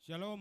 Shalom.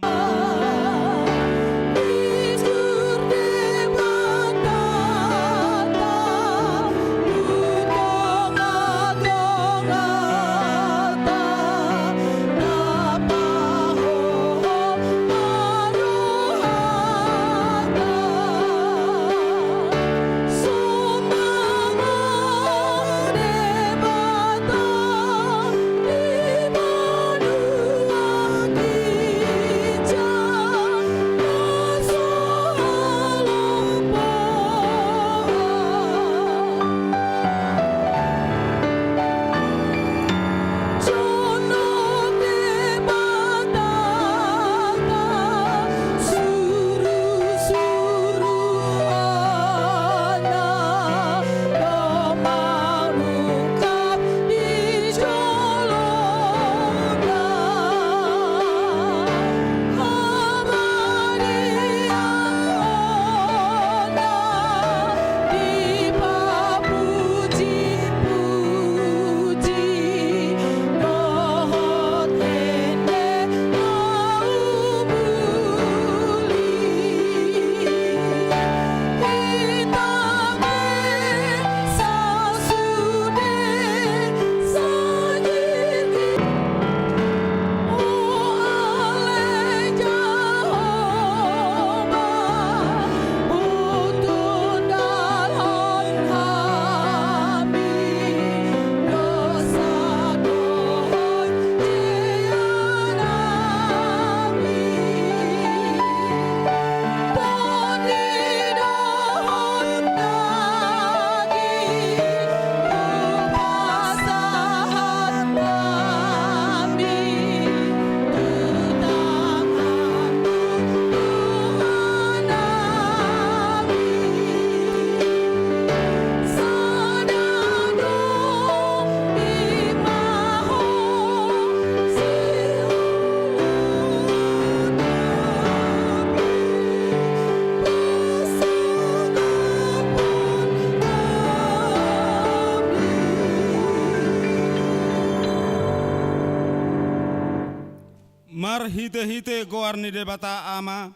Mar hite-hite goarni debata ama,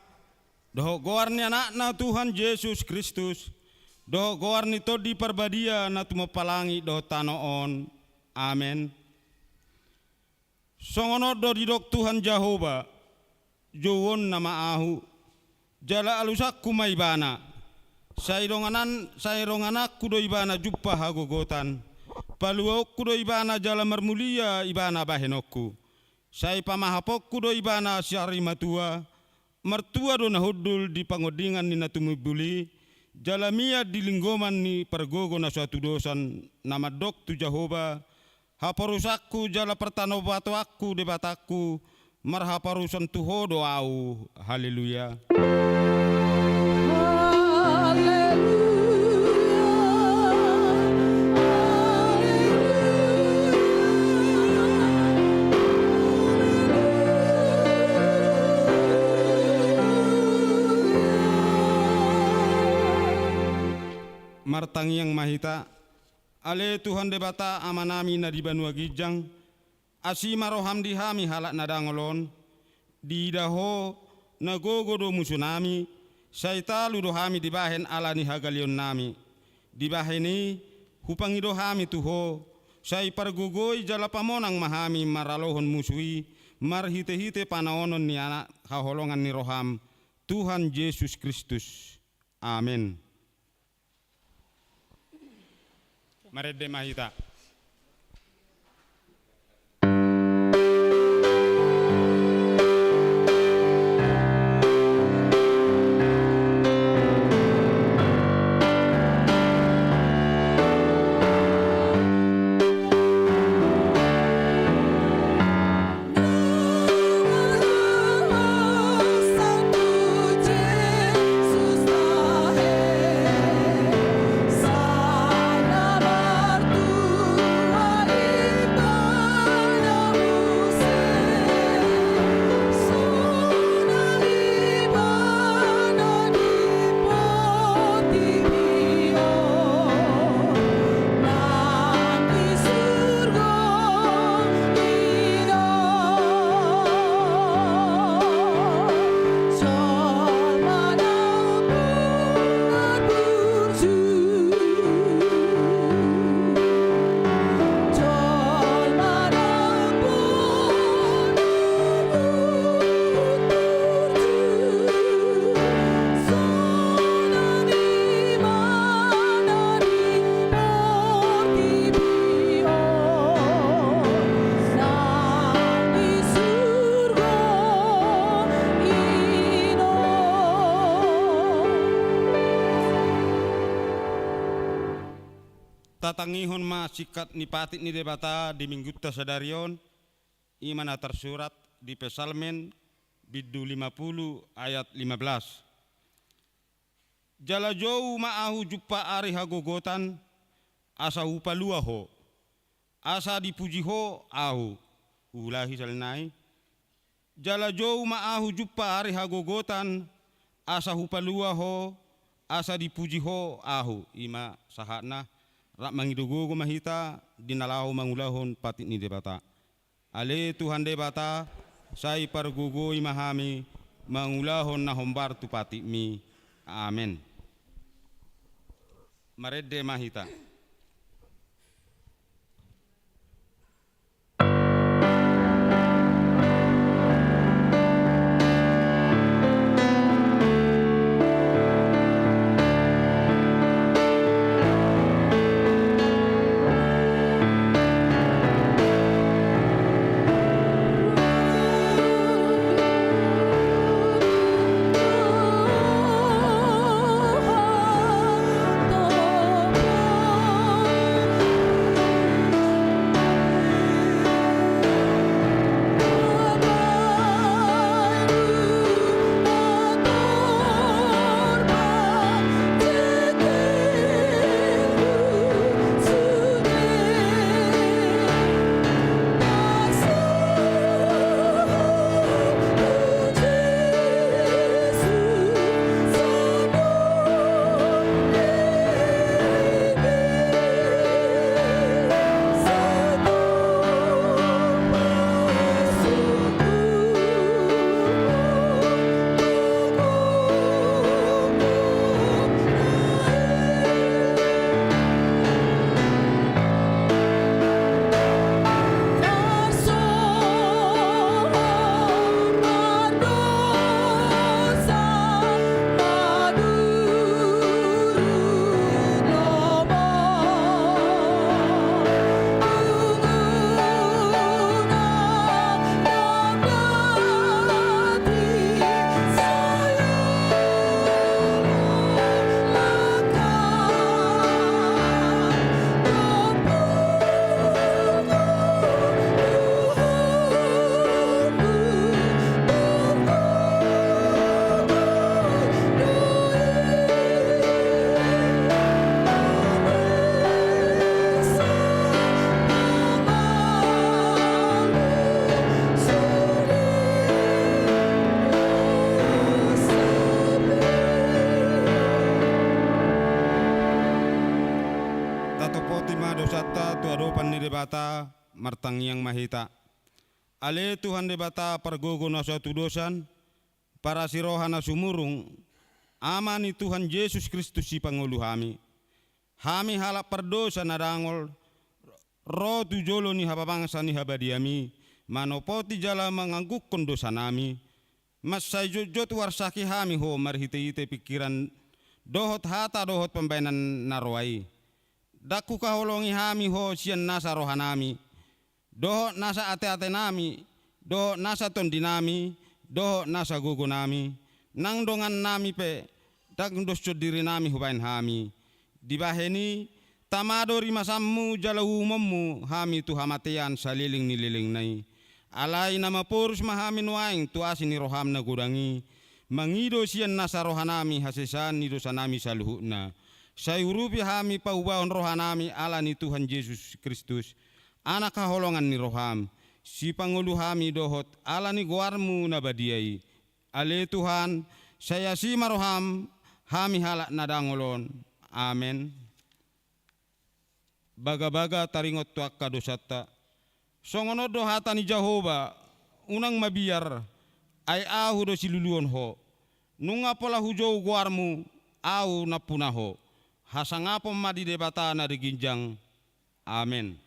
doh goarni anakna Tuhan Yesus Kristus, doh goarni todi perbadia na tumapalangi doh tanoon. Amen. Songono do didok Tuhan Jehova, jowon nama ahu, jala alusak kumaibana, saironganak kudo ibana juppa hagogotan, paluok kudo ibana jala marmulia ibana bahenokku. Sai pamahapok kudo ibana syari matua, mertua do nahudul di pangodingan ni natumibuli, jalamia di linggoman ni pergogo na suatu dosan nama dok tu Jehova, haparusakku jala pertano batu aku debataku, marhaparusan tuho doau. Haleluya. Martang yang mahita, ale Tuhan debata amanami na di Banua Gijang, asima roham dihami halak nadangolon, di daho nagogo do musunami, saitalu dohami dibahen alani hagalion nami, dibaheni hupangi dohami tuho, sai pargugoi jala pamonang mahami maralohon musui, marhite-hite panaonon ni anak haholongan ni roham, Tuhan Yesus Kristus. Amin. Marede mahita. Sana martu tatangihon ma sikat ni patit ni debata di minggu sadarion imana tersurat di Pesalmen biddu 50 ayat 15. Jala jauh ma'ahu juppa ari hagogotan asa upalua ho asa dipuji ho ahu ulahi salnai. Jala jauh ma'ahu juppa ari hagogotan asa upalua ho asa dipuji ho ahu ima sahana rak mangidugo mahita dinalau mangulahon patit ni debata. Ale Tuhan debata sai pargugo imahami mangulahon na hombar tu patit mi. Amen. Marede mahita. Debata martang yang mahita. Ale Tuhan debata pargogo na suatu dosan para sirohana sumurung amani Tuhan Yesus Kristus si pangulu hami. Hami halap perdosa nadangol roh tujolo ni hababangsa ni habadiami manopoti jala mengangguk dosa nami. Mas sayjot warsaki hami ho marhite-hite pikiran dohot hata dohot pembainan narwai. Daku kaholongi hami ho sian nasa rohanami, doho nasa ate-ate nami, doho nasa tondi nami, doho nasa gogo nami, nang dongan nami pe, dak dos diri nami hubain hami. Dibaheni tamado rimasammu jala umummu hami tu hamatean saliling nililing nai. Alai nama porus mahami nuaing tu asini roham na gurangi, mangido sian nasa rohanami hasesan nido sanami saluhuna. Sayurupi hami paubahon rohanami ala ni Tuhan Yesus Kristus anak kaholongan ni roham si pangulu hami dohot ala ni guarmu nabadiai ale Tuhan saya si maroham hami halak nadangolon amen. Baga-baga taringot tuak kadosata songono dohata ni Jehovah unang mabiar ay ahu do siluluon ho nunga pola hujau guarmu au napunaho hasangapom madi debata na diginjang. Amen.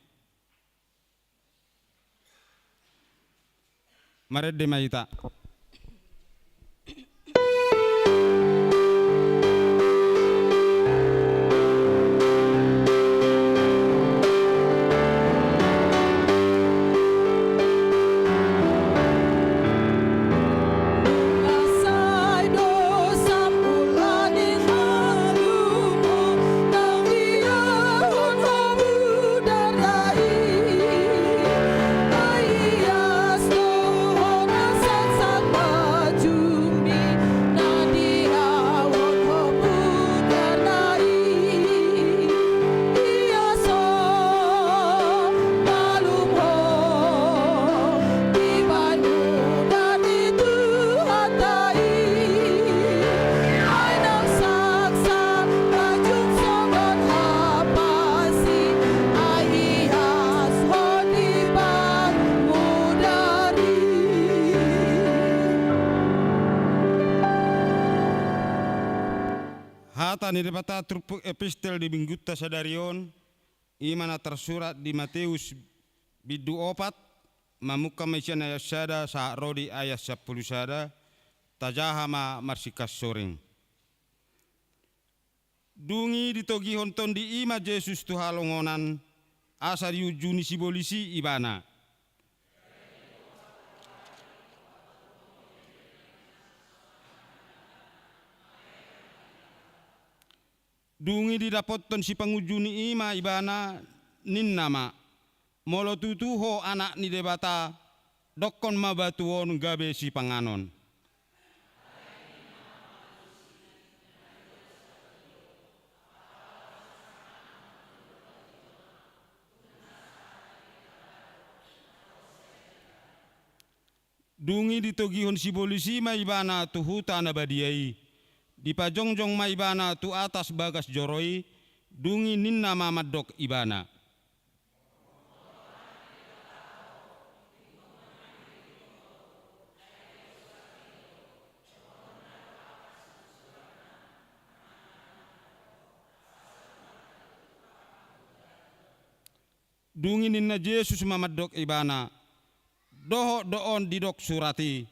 Mared de maita. Oh hata ni debata turpuk epistel di binggutta sadarion imana tersurat di Matius bidu opat mamuka mesian ayat sada sa rodi ayat 10 sada tajahama marsikas soring. Dungi ditogi honton di ima Yesus tu halongonan asa diujuni si polisi ibana. Dungi didapotton si pangujuni ima ibana nin nama molo tutuho anak ni debata dokon mabatuon gabe si panganon. Dungi ditogihon si polisi maibana tu huta na badiai. Di pajongjong maibana tu atas bagas joroi. Dungi ninna mamadok ibana. Dungi ninna Yesus mamadok ibana. Doho doon didok surati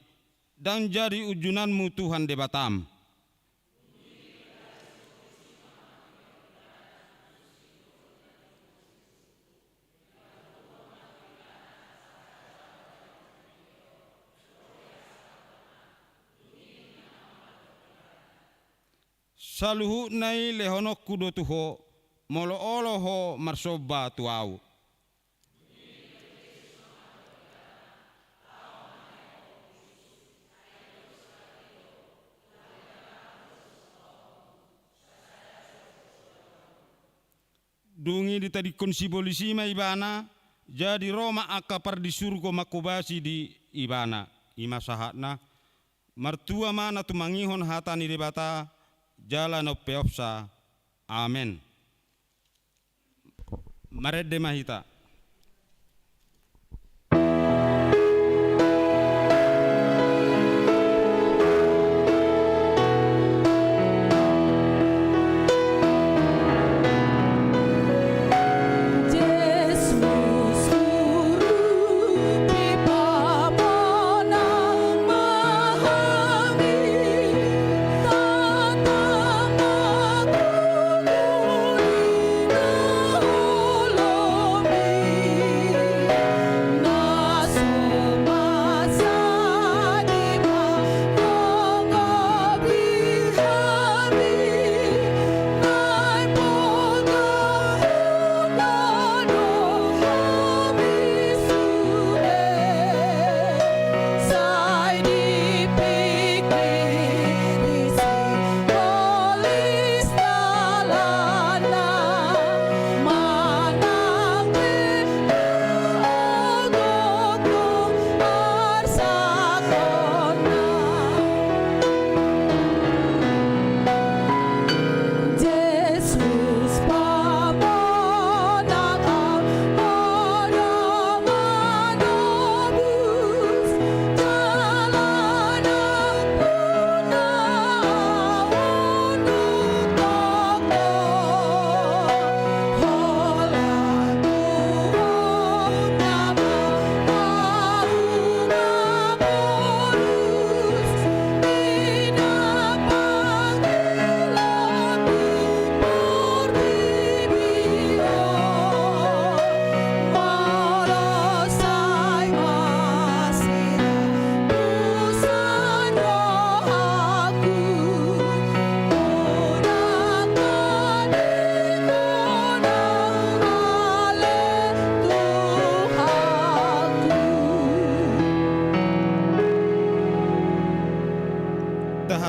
dan jadi ujunanmu Tuhan debatam. Saluhu nai lehonok kudo tuho molo oloho marsoba tuau. Dungi ditadikon si polisi ma ibana jadi Roma akapar di surga makubasi di ibana ima sahatna martua mana tu mangihon hata ni debata jalan opeopsa amen. Marede mahita.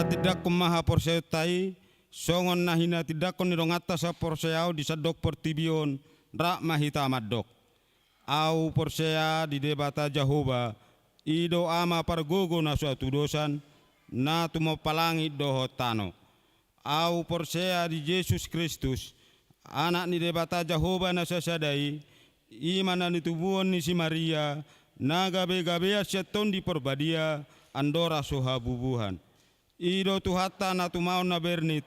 Tidak kumaha porsetai songon nahina tidak kon nidong atas porseau disadok portibion rak mahita madok au porsea di debata Jahoba ido ama pargogo na suatu dosan na tumo palangi doho tano au porsea di Yesus Kristus anak ni debata Jahoba na sasadai imana ni tubuon ni si Maria na gabe-gabea seton di perbadia andora soha bubuhan. Ido tu hatta na tu mau na bernit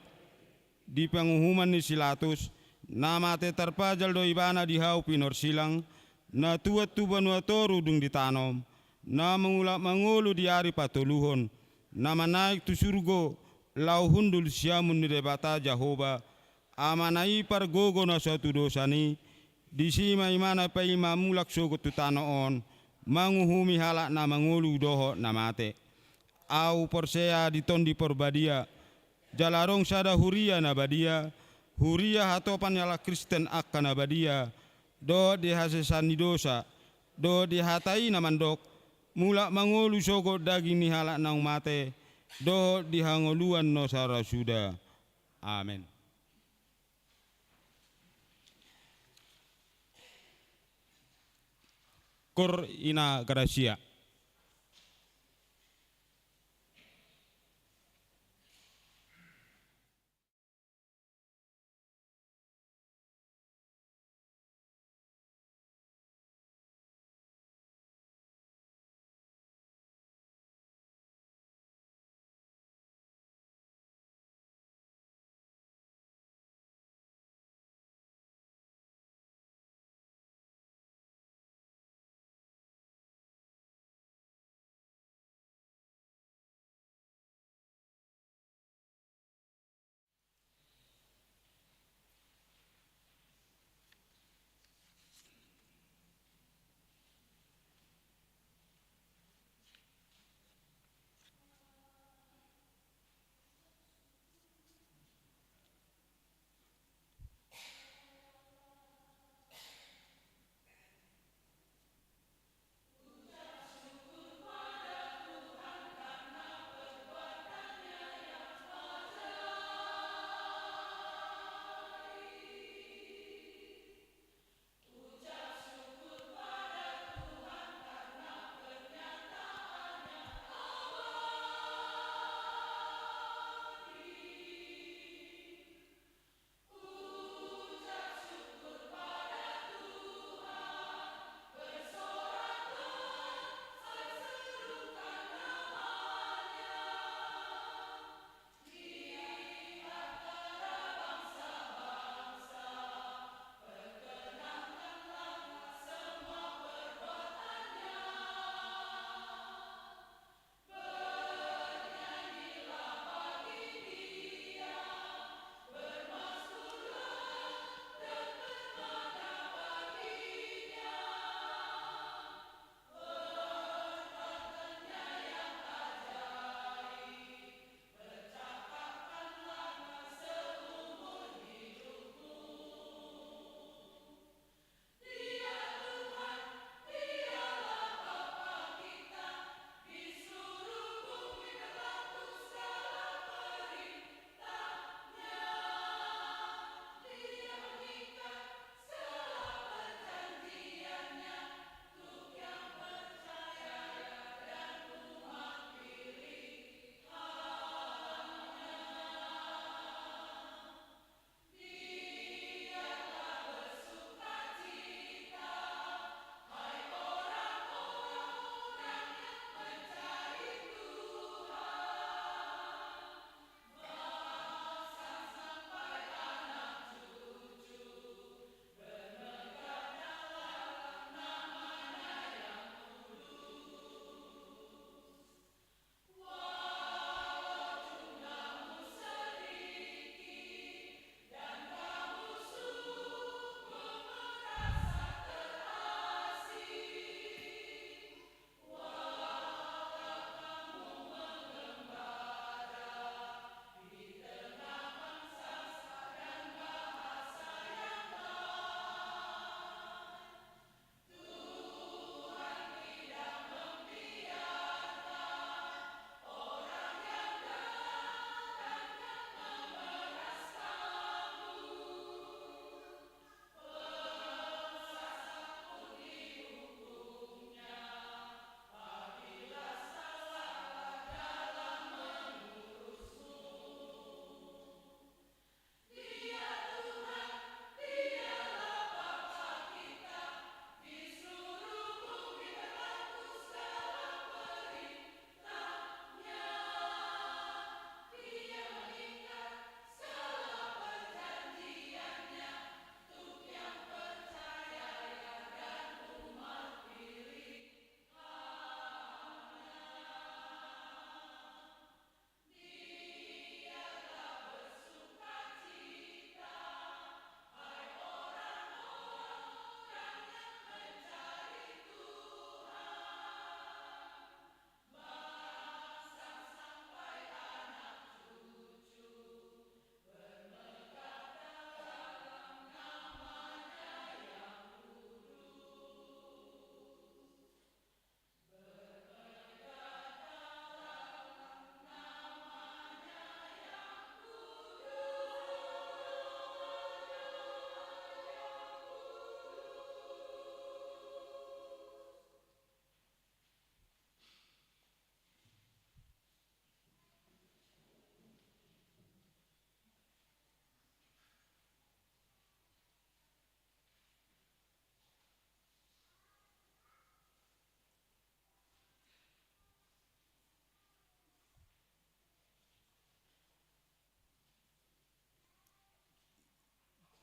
di penghuman ni Silatus, na mate terpajal do ibana di hau pinor silang, na tuat tu banua toru dung ditanom, na mengulak mengulu di hari patuluhon, na manaik tu surgo, lau hundul siamun ni debata Jahoba, amanai par gogo na suatu dosani, di sima imana pa ima mulak sogo tu tanoon, manguhumi halak na mengulu doho na mate. Au porsea ditondi porbadia, jalarong sada huria na badia, huria hatopan yala Kristen akka na badia, do dihasesani dosa, do dihatai na mandok, mulak mangolu sogo daging ni halak na umate, do dihangoluan no sarasuda. Amen. Cor ina gracia.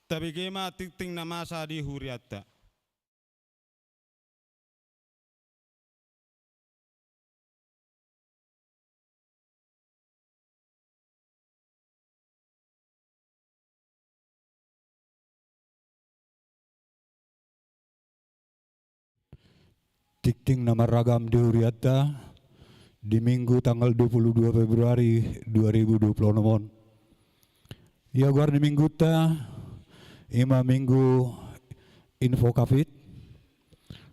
Tapi kema tikting nama sa di huriatta. Tikting nama ragam di Huriatta di Minggu tanggal 22 Februari 2026. Ya guar di minggu ta ima minggu info kafit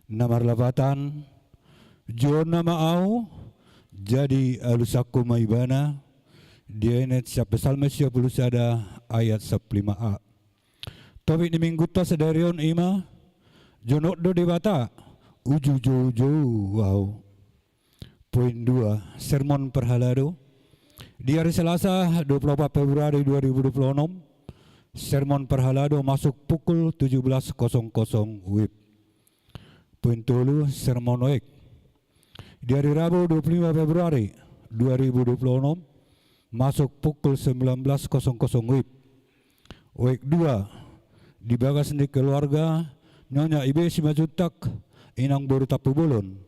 namar lapatan John nama au jadi alusaku maibana dienet siapa salme 10 sada ayat 15a. Tapi di minggu ta sedarion ima jonok do debata uju wow. Poin 2 sermon perhalado di hari Selasa 24 Februari 2026. Sermon perhalado masuk pukul 17.00 WIB. Poin 3 sermon oek di hari Rabu 25 Februari 2026 masuk pukul 19.00 WIB. Oek 2 di bagas di keluarga Nyonya Ibe Simajutak Inang Boru Tapu Bolon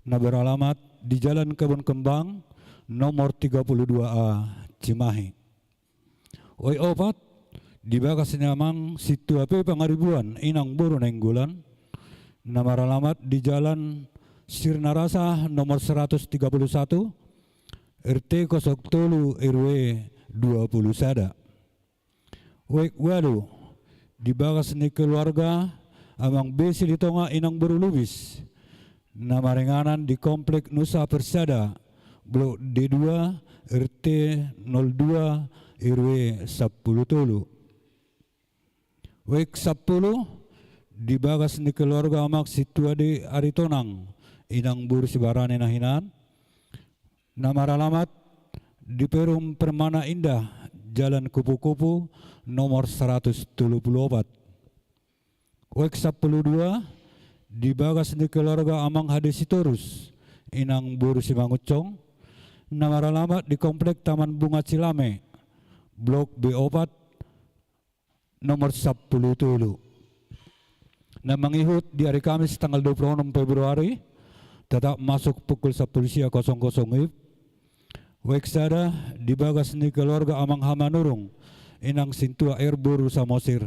na beralamat di Jalan Kebun Kembang nomor 32A Cimahi. Oi opat di bagas namang situ ape pangaribuan Inang Boru Nenggulan na beralamat di Jalan Sirnarasa nomor 131 RT 03 RW 20 sada. Oi walu di bagas ni keluarga amang besi di tonga Inang Boru Lubis na marenganan di Komplek Nusa Persada Blok D2 RT 02 RW 10 tolu. Wek 10 di bagas ni keluarga amak situa di Aritonang Inang Boru Sibarane Nahinan na maralamat di Perum Permana Indah Jalan Kupu-Kupu nomor 134. Wek 12 di bagas ni keluarga amang Hadesitorus Inang Boru Simangucong na maralamat di Komplek Taman Bunga Cilame Blok B4 nomor 10 tulu. Na mangihut di hari Kamis tanggal 26 Februari tetap masuk pukul 10.00 WIB. Wek sada di bagas ni keluarga amang Hamanurung Inang Sintua Air Boru Samosir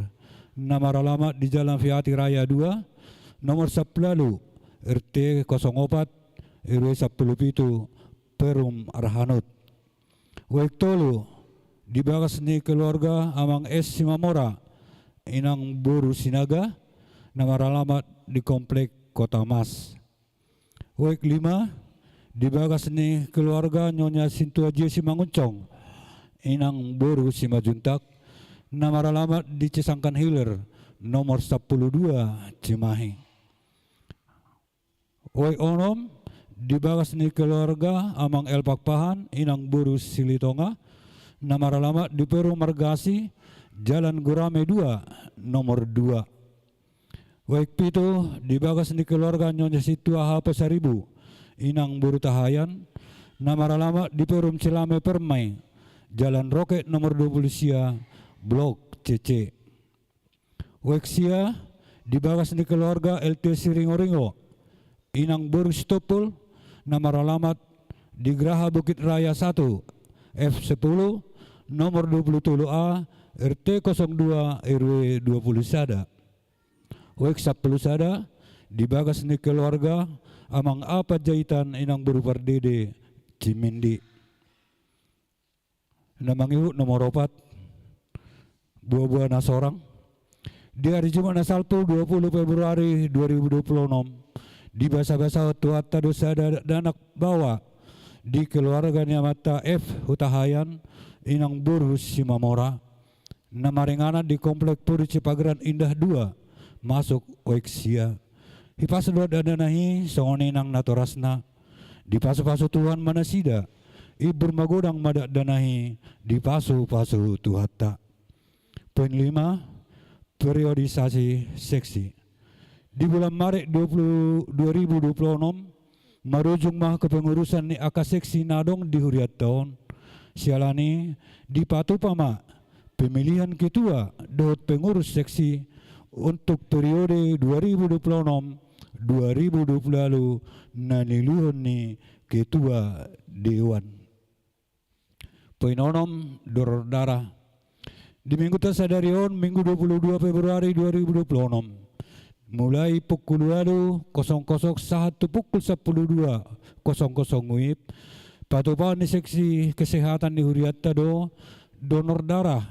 na maralamat di Jalan Fiati Raya 2 nomor 10 RT 04 RW 17 Perum Arhanut. Wek tolu di bagas ni keluarga amang S Simamora Inang Boru Sinaga na maralamat di Komplek Kota Mas. Wek 5 di bagas ni keluarga Nyonya Sintua Jesi Manguncong Inang Boru Simajuntak na maralamat di Cisangkan Hilir nomor 12 Cimahi. Wek onom di bagas ni keluarga amang El Pakpahan Inang Boru Silitonga na maralamat di Perum Margasi Jalan Gurame 2 nomor 2. Wek pito di bagas ni keluarga Nyonya Situa HP Saribu Inang Boru Tahayan na maralamat di Perum Cilame Permai Jalan Roket nomor 20 Sia Blok CC. Wek sia di bagas ni keluarga LT Siringo-Ringo Inang Boru Stopul na maralamat di Graha Bukit Raya 1 F10 nomor 20A RT 02 RW 20 sada. Wek 10 sada di bagas ni keluarga amang apa jahitan Inang Boru Pardede Cimindi. Namangihut nomor 4 buah-buah nasorang di hari Jumat na Sabtu 20 Februari 2026 di basa-basa tuata dosa danak bawa di keluarga Nyamata F Hutahayan Inang Boru Simamora na marenganan di Komplek Puri Cipagran Indah 2 masuk Oeksia. Hipasudot adanahi songone nang natorasna di pasu-pasu Tuhan manasida ibur magodang madak danahi di pasu-pasu tuhata. Poin 5 periodisasi seksi di bulan Maret 2026 marujung mah kepengurusan ni aka seksi nadong di huriat tahun sialani di Patupama Pemilihan ketua dan pengurus seksi untuk periode 2026-2020 naniluhun ni ketua dewan. Poin 6 doror darah. Di minggu tersadarion minggu 22 Februari 2026 mulai pukul 00.00 satu pukul 12.00 WIB patupahan di seksi kesehatan di Huriatta donor darah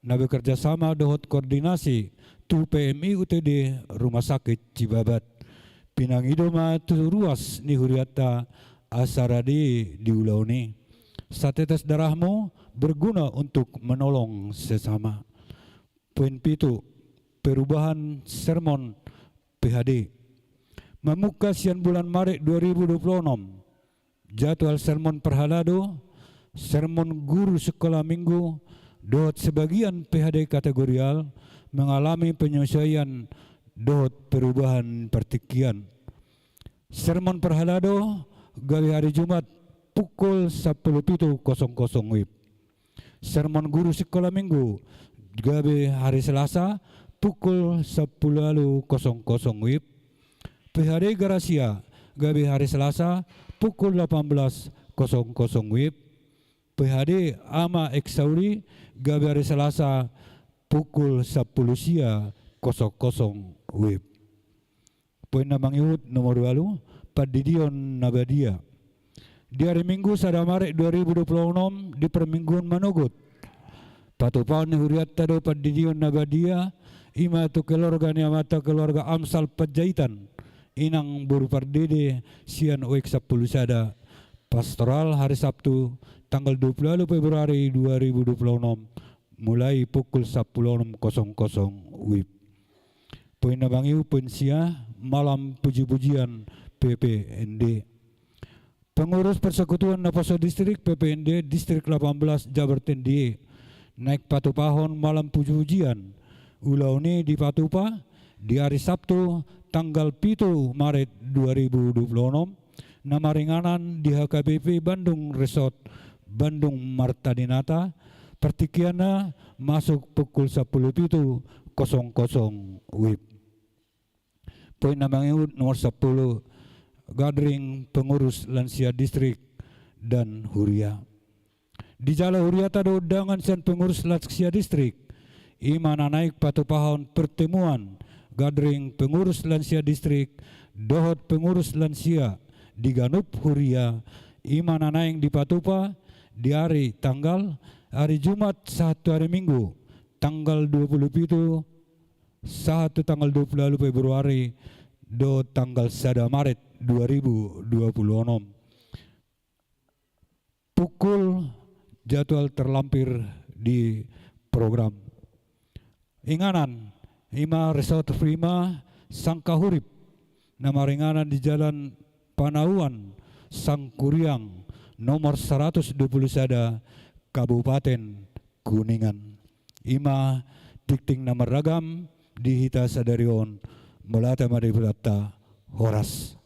na bekerja sama dohot koordinasi tu PMI UTD Rumah Sakit Cibabat pinangidoma tu ruas ni Huriatta asaradi di ulau ni. Satetes darahmu berguna untuk menolong sesama. Poin 7 perubahan sermon PHD. Memuka sian bulan Maret 2026 jadwal sermon perhalado, sermon guru sekolah minggu dohot sebagian PHD kategorial mengalami penyesuaian dohot perubahan pertikian. Sermon perhalado gawe hari Jumat pukul 10.00 WIB. Sermon guru sekolah minggu gawe hari Selasa pukul 10.00 WIB. PHD Garasia gawe hari Selasa pukul 18.00 WIB. PHD Ama Eksauri gawe hari Selasa pukul 10.00 WIB. Poin namang iut nomor 2 Padidion Nabadia. Di hari Minggu sada Maret 2026 di permingguan Manogot patupahan ni Huriatta do Padidion Nabadia ima tu keluarga ni amata keluarga Amsal Pajaitan inang buru pardede sian oek 10 sada pastoral hari Sabtu tanggal 20 Februari 2026 mulai pukul 10.00 WIB. Poin nabangiu poin sia malam puji-pujian PPND. Pengurus Persekutuan Napaso Distrik PPND Distrik 18 Jabarten DIE naik patupahon malam puji-pujian ulau ni di Patupa di hari Sabtu tanggal 7 Maret 2026 nama ringanan di HKBP Bandung Resort Bandung Marta Dinata pertikiana masuk pukul 10.00 WIB. Poin namanya nomor 10 gathering pengurus lansia distrik dan Huria. Di Jala Huriata ada undangan sian pengurus lansia distrik. Imana naik patupahon pertemuan gathering pengurus lansia distrik dohot pengurus lansia di Ganup Huria. Imana naik di Patupa di hari tanggal hari Jumat satu hari Minggu tanggal 27 satu tanggal 20 Februari do tanggal 1 Maret 2026 pukul jadwal terlampir di program inganan ima resort prima Sangkahurip nama ringanan di jalan Panauan Sangkuriang nomor 121 Kabupaten Kuningan ima dikting nama ragam di hita sadarion melata madibulata horas.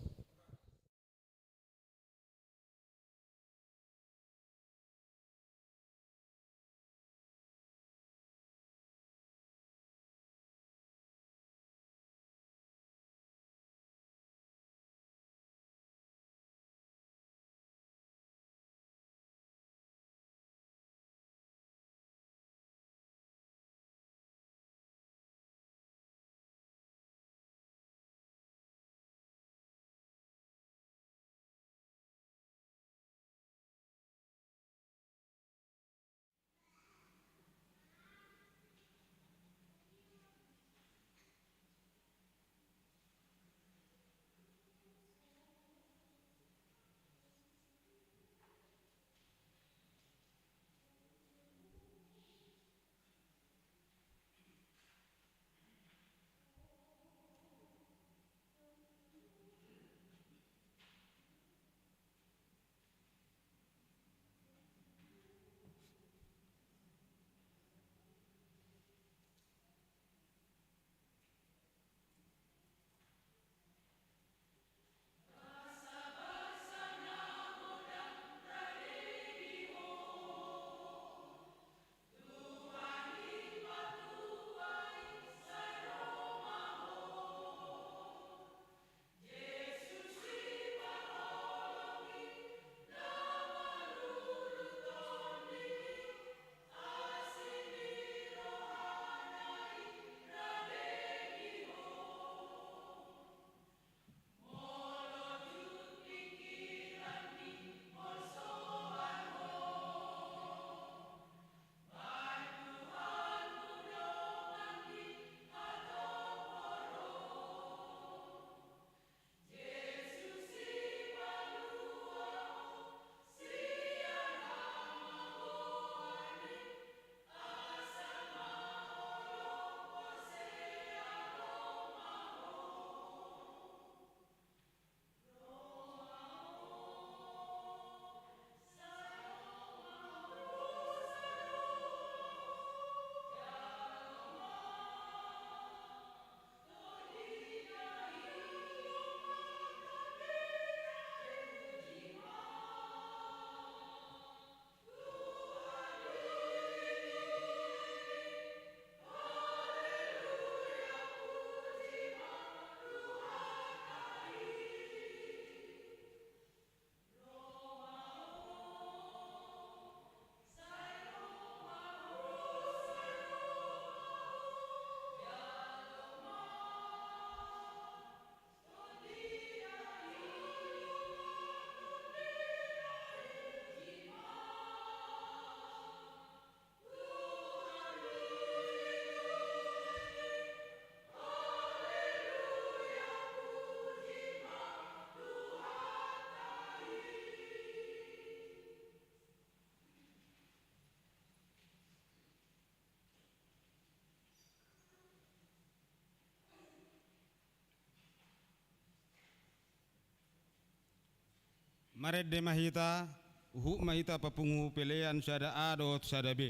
Maret de mahita, uhuk mahita papungu pelean sada A dot sada B.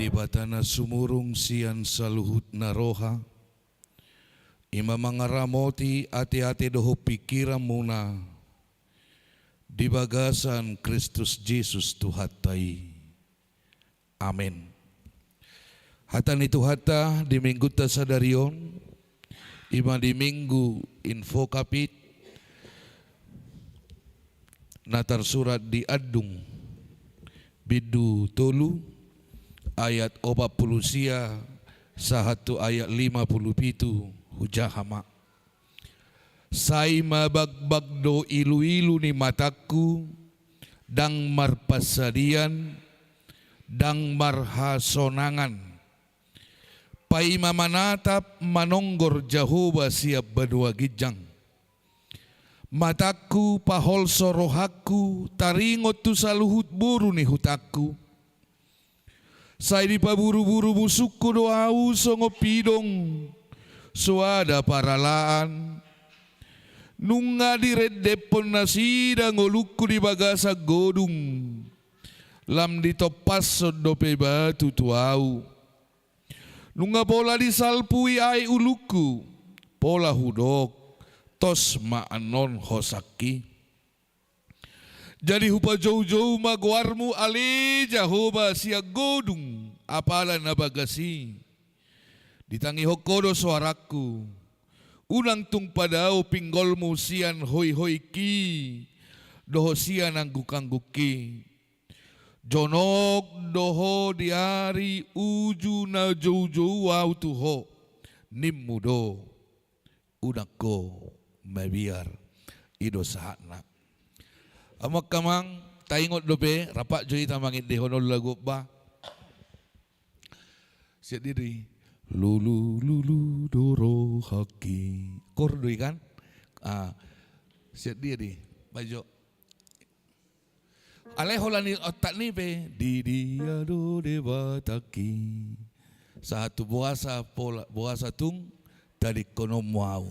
Batana sumurung sian saluhut naroha ima mangaramoti ati-ati doho pikiran muna di bagasan Kristus Yesus Tuhatai. Amin. Hatan itu hata di minggu tasadarion ima di minggu info kapit natar surat di Adung bidu tolu ayat 40 sia sahatu ayat 57 hujahama. Sai mabagbagdo ilu-ilu ni mataku dang marpasadian dang marhasonangan. Pai mamanatap manonggor Jehovah siap badua gijang. Mataku pahol sorohaku taringot tu saluhut buru ni hutaku. Sai di paburu-buru busukku doau songo pidong suada paralaan Nunga diredepon nasida ngoluku di bagasa godung. Lam ditopas dope batu tuau. Nunga pola disalpui ai uluku. Pola hudok tos maanon hosaki. Jadi hupa jauh-jauh maguarmu ali jahoba sia godung. Apala nabagasi. Ditangi hokodo suaraku. Unang tung padao pinggolmu sian hoi-hoi ki. Doho sian angguk-angguki. Jonok doho diari uju na jauh-jauh au tuho. Nimmudo. Unako mabiar. Ido sahana. Amak kamang taingot dope rapak joy tamangit dehonol lagu ba. Siap diri. Lulu lulu doro haki kordoi kan siap dia di baju alai holani otak ni be di dia do de bataki satu buasa pola buasa tung dari kono mau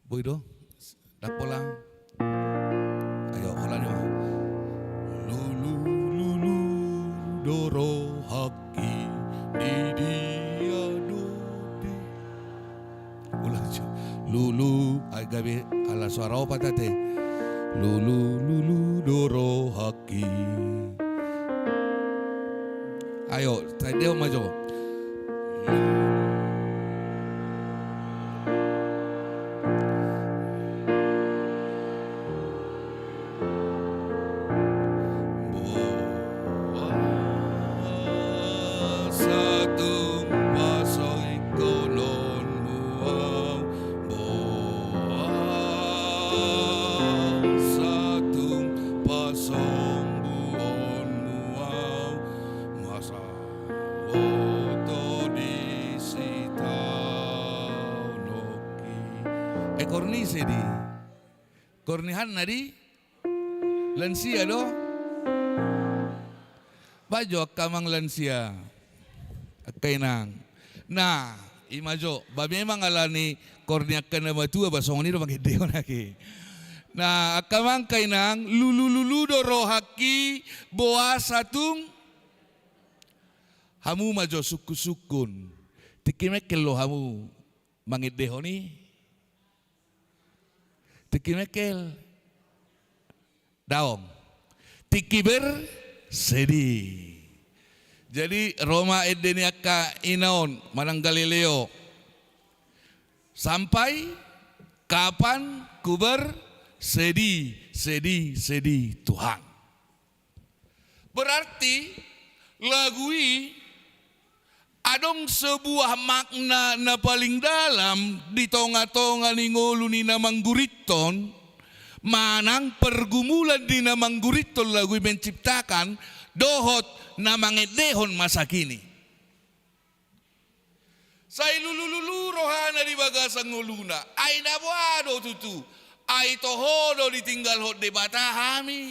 boy do dak pola ayo holani mah lulu lulu doro haki di dia dodi ulah lulu ay gabi ala suara apa tate lulu lulu doro haki ayo tadi maju kornihan nadi lansia do bajo kamang lansia kainang nah imajo ba memang alani kornia kana batua basong ni do magede onake nah kamang kainang lulu do rohaki boa satung hamu majo suku-sukun tikimekel lo hamu mangede honi tikimekel daong tikiber sedi jadi Roma edeniaka inaon manang Galileo sampai kapan kuber sedi Tuhan berarti lagui adong sebuah makna na paling dalam di tonga-tonga ni ngolu ni namangguriton manang pergumulan di namangguriton lagu menciptakan dohot na mangedehon masa kini. Say lulululu rohana di bagasang ngoluna ay nabuado tutu ay tohodo ditinggal hot de batahami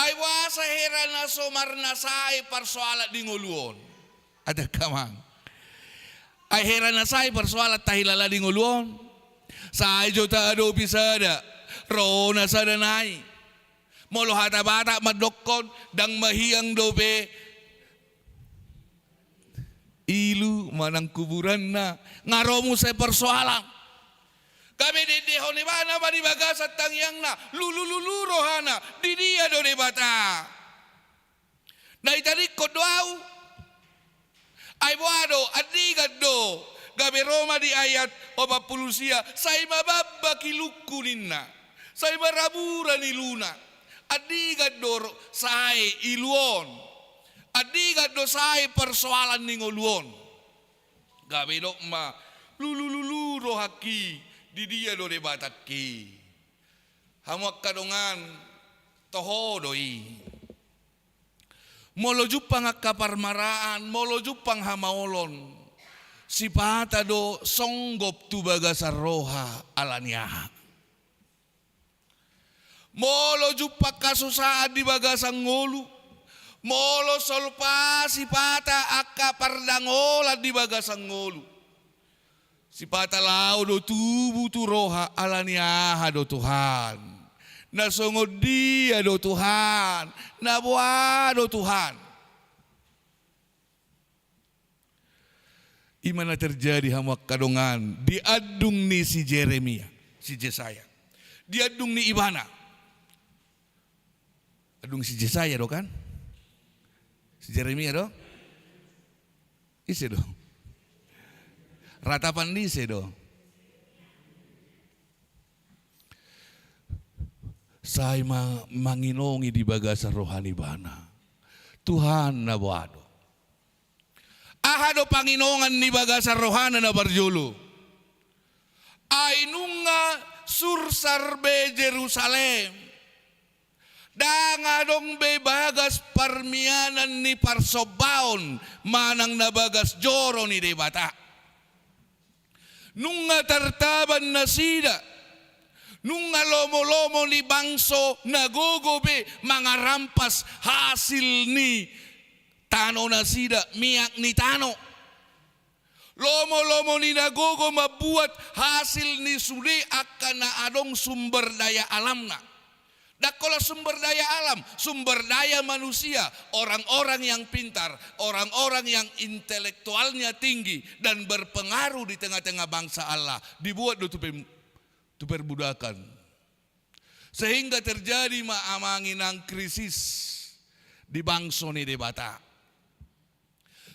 ay wasa heran na somarna say parsoalat di ngoluon. Ada kamang. Ay heran na say persoalat tahilala di nguluon. Say jota ado pisada. Rona sada nai. Molo hata bata madokon dang mahiyang dobe. Ilu manang kuburan na. Ngaromu say persoalan. Kami didehon ni bana ba di bagasat tangyang na. Lulululu rohana. Di dia do de bata. Na itari kodwau. Ay buado, adigat do, gabi Roma di ayat 40 say mababa kilukunin na, say marabura ni luna, adigat do say iluon, adigat do say persoalan ni ngoluon, gabi do ma, lulululu rohaki, di dia do de bataki, hamak kadongan, tohodoi. Molo jupang akaparmaraan, molo jupang hamaolon. Si pata do songgop tu bagasa roha alaniah. Molo jupak kasusaan di bagasa ngolu. Molo solpa si pata akapardangola di bagasa ngolu. Si patalau do tubuh tu roha alaniaha do Tuhan. Nasongod dia do Tuhan. Nabuah do Tuhan. Imana terjadi hamak kadongan. Diadung ni si Jeremia. Si Jesaya. Diadung ni Ibana. Adung si Jesaya do kan? Si Jeremia do? Ise do. Ratapan dise do. Saya manginongi di bagasa rohani bana. Tuhan na buado. Ahado panginongan ni bagasa rohana na barjulu. Ainunga sursarbe Jerusalem. Dangadong be bagas parmianan ni parsobaon manang nabagas joro ni debata. Nunga tartaban na sida. Nunga lomo-lomo ni bangso nagogobe mga rampas hasil ni tano na sida miyak ni tano. Lomo-lomo ni nagogo mabuat hasil ni suli akan na adong sumber daya alam na. Dakola sumber daya alam, sumber daya manusia, orang-orang yang pintar, orang-orang yang intelektualnya tinggi dan berpengaruh di tengah-tengah bangsa Allah dibuat untuk perbudakan. Sehingga terjadi maamanginang krisis di bangsa ni debata.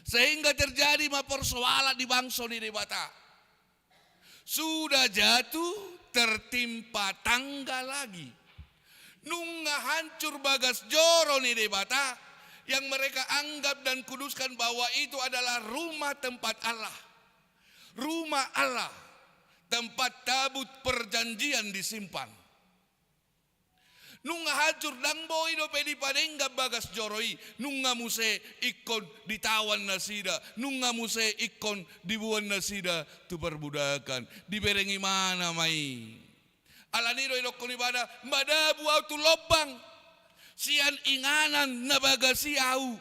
Sehingga terjadi persoalan di bangsa ni debata. Sudah jatuh tertimpa tangga lagi. Nunga hancur bagas joro ni debata yang mereka anggap dan kuduskan bahwa itu adalah rumah tempat Allah. Rumah Allah, tempat tabut perjanjian disimpan. Nunga hancur dang boy do pedi padengga bagas joroi. Nunga muse ikon ditawan nasida. Nunga muse ikon dibuan nasida tu perbudakan. Diberengi mana mai. Alaniro idokon ibadah madabu au tu lobang. Sian inganan na bagasi au.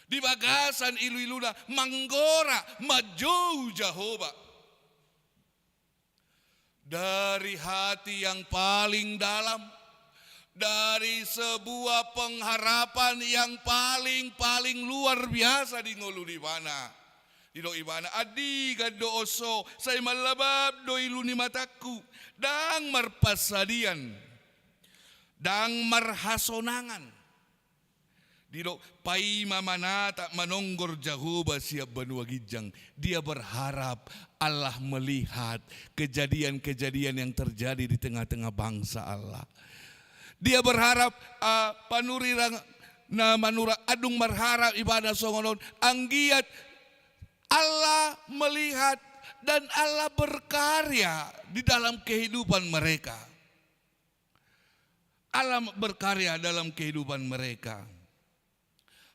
Di bagasan ilu-iluna manggora majou Jehovah. Dari hati yang paling dalam, dari sebuah pengharapan yang paling luar biasa di ngolu di mana. Di do ibana adi gado oso saya malabab do iluni mataku dang marpasadian dang marhasonangan. Di do pai mamanata manonggor Jehovah siap banua gijang. Dia berharap Allah melihat kejadian-kejadian yang terjadi di tengah-tengah bangsa Allah. Dia berharap panurirang na manura adung berharap ibadah songonon anggiat Allah melihat dan Allah berkarya di dalam kehidupan mereka. Allah berkarya dalam kehidupan mereka.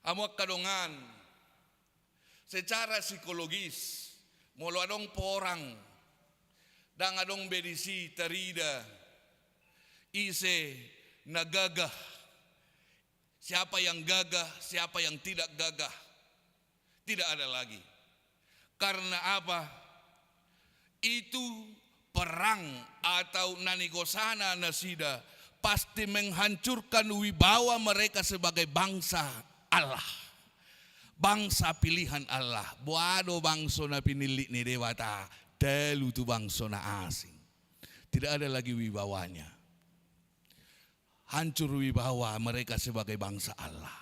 Amuak kadongan secara psikologis molo adong porang dang adong bedisi terida ise nagagah. Siapa yang gagah, siapa yang tidak gagah. Tidak ada lagi. Karena apa? Itu perang atau nanigosana nasida pasti menghancurkan wibawa mereka sebagai bangsa Allah. Bangsa pilihan Allah. Buado bangsa na pinili ni dewata. Telu tu bangsa na asing. Tidak ada lagi wibawanya. Hancur wibawa mereka sebagai bangsa Allah.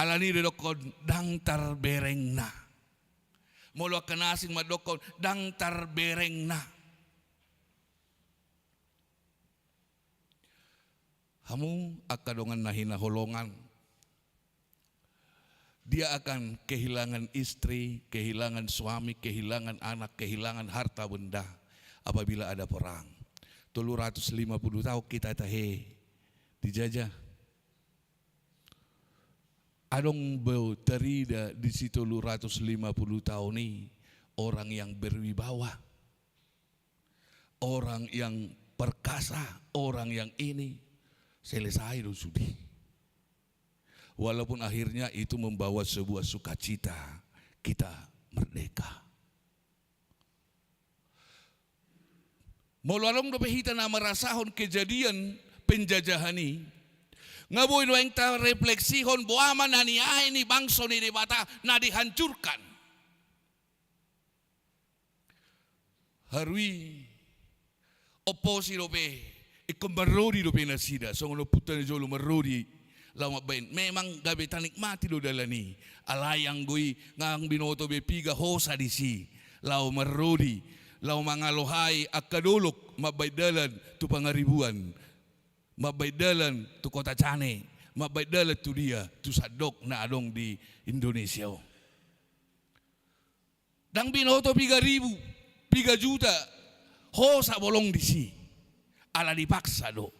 Alani dokon dang tarbereng na. Molo kanasing madokon dang tarbereng na. Hamu akadongan na hinaholongan. Dia akan kehilangan istri, kehilangan suami, kehilangan anak, kehilangan harta benda apabila ada perang. 350 tahun kita tahe dijajah. Adong bau terida di situ 150 tahun ini orang yang berwibawa, orang yang perkasa, orang yang ini selesai do sudi. Walaupun akhirnya itu membawa sebuah sukacita kita merdeka. Maularong do pehita na marasahon kejadian penjajahan ni. Ngaboy do yang ta refleksihon boama na niyahe ni bangso ni debata na dihancurkan. Harui oposi do pe ikon marodi do pe nasida so ngono putan jolo marodi lama bain memang gabe tanik mati do dalani alayang goi ngang binoto be piga hosa disi lau marodi lau mangalohai akadolok mabay dalan tu pangaribuan mabay dalan tu kota Cane mabay dalan tu dia tu sadok na adong di Indonesia dang binoto 3 juta hosa bolong disi ala dipaksa do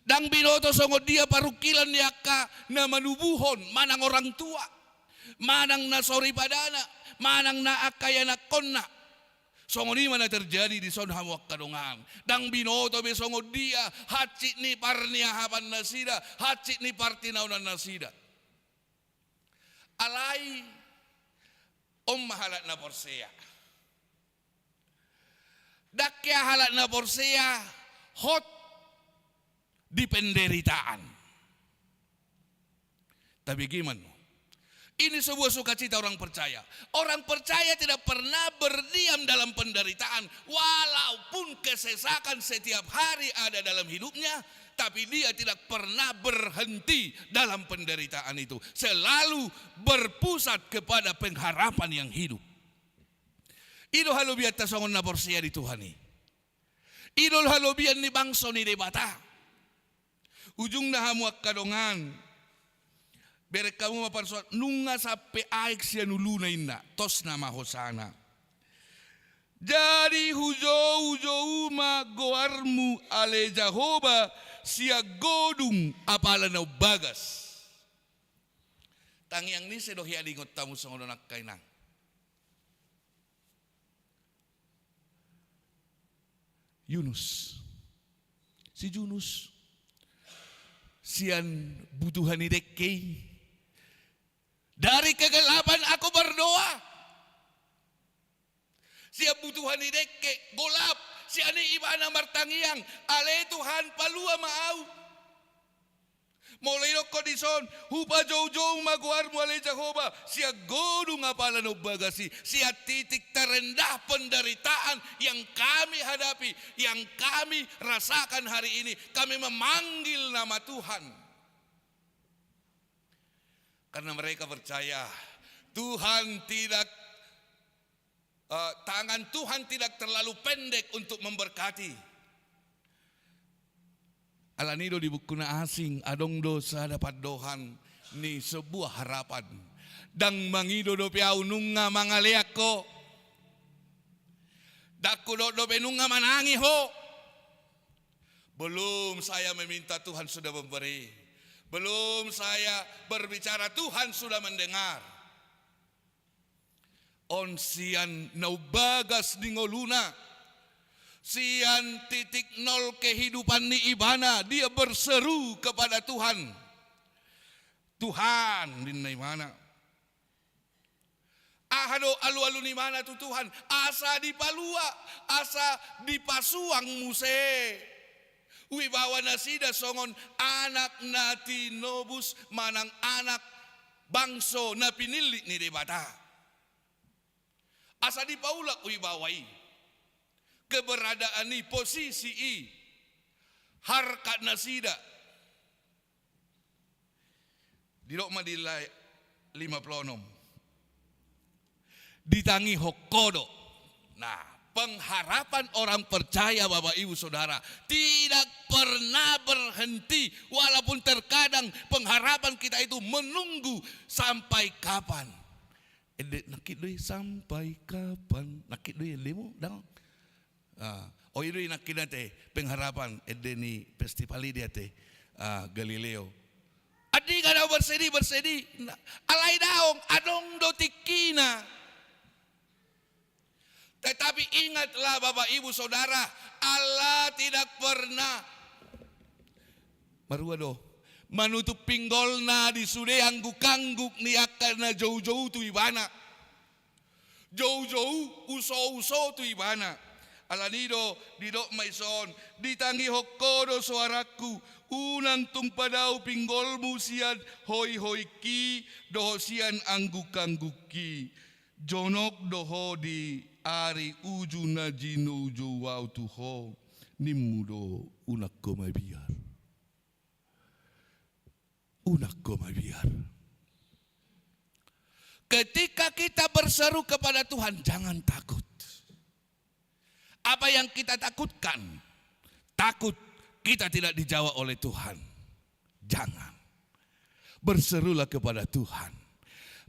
dang binoto songo dia parukilan yaka na manubuhon manang orang tua manang na sori padana manang na akaya na konna songo ni mana terjadi di son hamuak kadongang dang binoto be songo dia hacik ni parnia hapan nasida hacik ni partinaunan nasida alai mahalat na porsea dakya halat na porsea hot di penderitaan. Tapi gimana? Ini sebuah sukacita orang percaya. Orang percaya tidak pernah berdiam dalam penderitaan. Walaupun kesesakan setiap hari ada dalam hidupnya. Tapi dia tidak pernah berhenti dalam penderitaan itu. Selalu berpusat kepada pengharapan yang hidup. Idol halobiat tasongon na porsia di Tuhan ni. Idol halobian ni bangso ni debata. Ujung na hamuak kadongan. Berek kamu maparsuat nunga sape aik sia nuluna inna tos nama hosana. Jadi hujau ma goarmu ale Jehovah sia godung apala na bagas. Tangyang ni sedohi adingot tamu songono nakkainang. Yunus. Si Yunus sian butuhan idekei. Dari kegelapan aku berdoa. Siap butuhan ideke golap. Siani ibana martangiang. Ale Tuhan palua maau. Mulai no kodison. Hupa jauh-jauh maguarmu ale Jehovah. Siap godung apalan bagasi. Siap titik terendah penderitaan yang kami hadapi. Yang kami rasakan hari ini. Kami memanggil nama Tuhan. Karena mereka percaya Tuhan tidak tangan Tuhan tidak terlalu pendek untuk memberkati. Alanido di buku na asing adong dosa dapat dohan ni sebuah harapan. Dang mangido do piau nunga mangaleak ko. Daku do penunga manangi ho. Belum saya meminta Tuhan sudah memberi. Belum saya berbicara Tuhan sudah mendengar. On sian naubagas dingoluna. Sian titik nol kehidupan ni ibana. Dia berseru kepada Tuhan. Tuhan di mana? Ahado alu-alu ni mana tu Tuhan? Asa di Palua, asa di Pasuang muse. Wibawa nasida songon anak nati nobus manang anak bangso na pinilik ni debata. Asa di paulak wibawai. Keberadaan ni posisi i harkat nasida. Dilok madilai 56. Ditangi hokodo. Nah, pengharapan orang percaya Bapak Ibu Saudara tidak pernah berhenti walaupun terkadang pengharapan kita itu menunggu sampai kapan. Nakit doy sampai kapan? Nakit doy lemo dang. Oh itu nakit nate pengharapan ni festival dia te Galileo. Adi kada bersedih. Alai daong adong do tikina. Tetapi ingatlah Bapak Ibu Saudara, Allah tidak pernah maruado manutup pinggolna di sude angguk-angguk ni akan jauh-jauh tu ibana. Jauh-jauh uso-uso tu ibana. alanido didok maison ditangi hokodo suaraku unang tung padau pinggolmu sian hoi hoi ki doho sian angguk-angguki jonok doho di ari uju najino uju wau tuho nimudo unak ko mabiar ketika kita berseru kepada Tuhan jangan takut. Apa yang kita takutkan? Takut kita tidak dijawab oleh Tuhan. Jangan. Berserulah kepada Tuhan.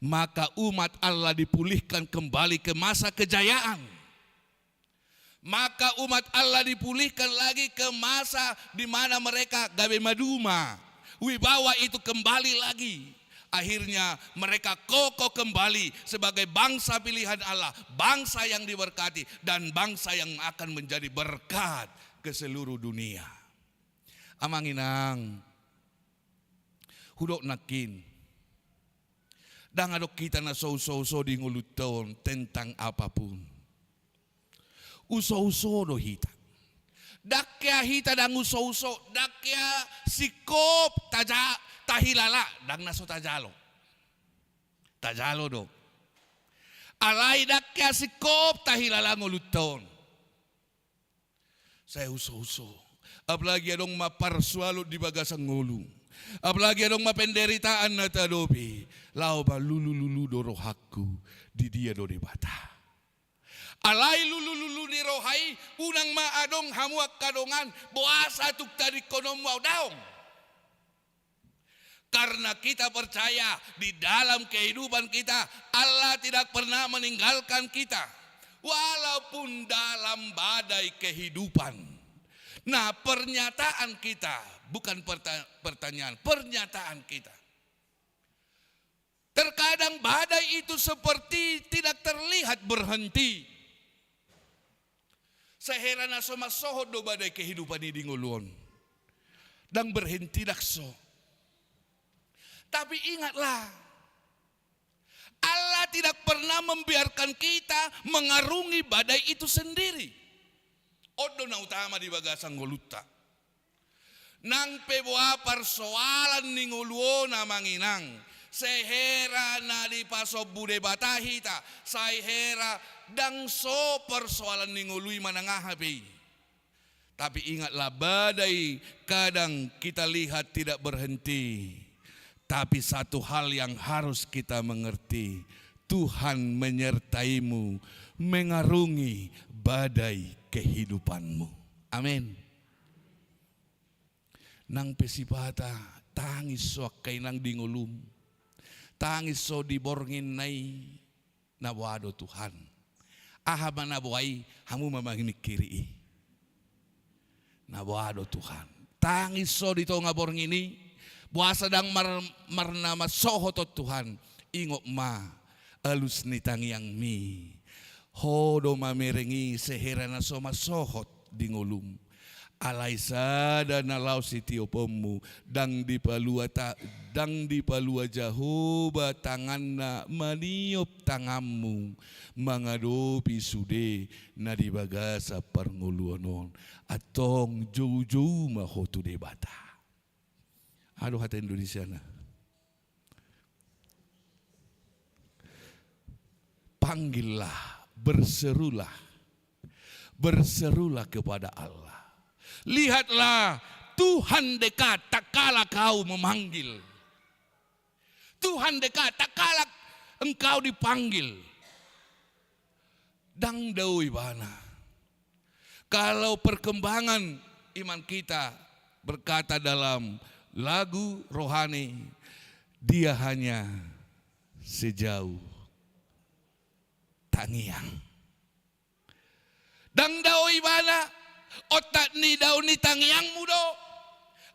Maka umat Allah dipulihkan kembali ke masa kejayaan. Maka umat Allah dipulihkan lagi ke masa di mana mereka gawe maduma. Wibawa itu kembali lagi. Akhirnya mereka kokoh kembali sebagai bangsa pilihan Allah. Bangsa yang diberkati dan bangsa yang akan menjadi berkat ke seluruh dunia. Amanginang. Hudok nakin. Dan adok kita na so di nguluton tentang apapun. Uso-uso do hita. Dakya hita dan uso-uso. Dakya sikop tahilala dan naso tajalo. Tajalo do. Alay dakya sikop tahilala nguluton. Saya uso-uso. Apalagi adong maparsualo di bagasang ngulung. Apalagi adong mapenderitaan na tadobi. Lau ba lulu dorohaku di dia do bata. Alay lulu di rohai unang maadong hamuak kadongan boasa tuk tadi konom wau daong. Karena kita percaya di dalam kehidupan kita Allah tidak pernah meninggalkan kita walaupun dalam badai kehidupan. Nah, pernyataan kita bukan pertanyaan, pernyataan kita. Terkadang badai itu seperti tidak terlihat berhenti. Seherana somasohod do badai kehidupan ini ngulun. Dan berhenti dakso. Tapi ingatlah, Allah tidak pernah membiarkan kita mengarungi badai itu sendiri. Odo na utama di bagasang nguluta. Nang peboa persoalan ni nguluo na manginang. Sehera na di paso bude batahita. Sehera dang so persoalan ni ngului manangahapi. Tapi ingatlah badai kadang kita lihat tidak berhenti. Tapi satu hal yang harus kita mengerti. Tuhan menyertaimu mengarungi badai kehidupanmu. Amin. Nang pesipata tangis so kay nang dingulum. Tangis so diborngin nai nawado Tuhan. Ahama nabuhay hamu mamagimikiri. Nawado Tuhan. Tangis so dito nga borngini. Buasa dang marnama sohotot Tuhan. Ingok ma alus ni tangyang mi. Hodo mamerengi sehera na so masohot dingulum. Alay sada na law si tiopomu dang dipalua Jahoba tangan na maniop tangammu mangadopi sude na dibaga sa parnguluanon atong jojo mahotu de bata. Aduh hati Indonesia na. Panggillah, berserulah kepada Allah. Lihatlah Tuhan dekat tak kala kau memanggil. Tuhan dekat tak kala engkau dipanggil. Dang dawi bana. Kalau perkembangan iman kita berkata dalam lagu rohani, dia hanya sejauh tangiang. Dang dawi bana. Otak ni daun ni tangiang mudo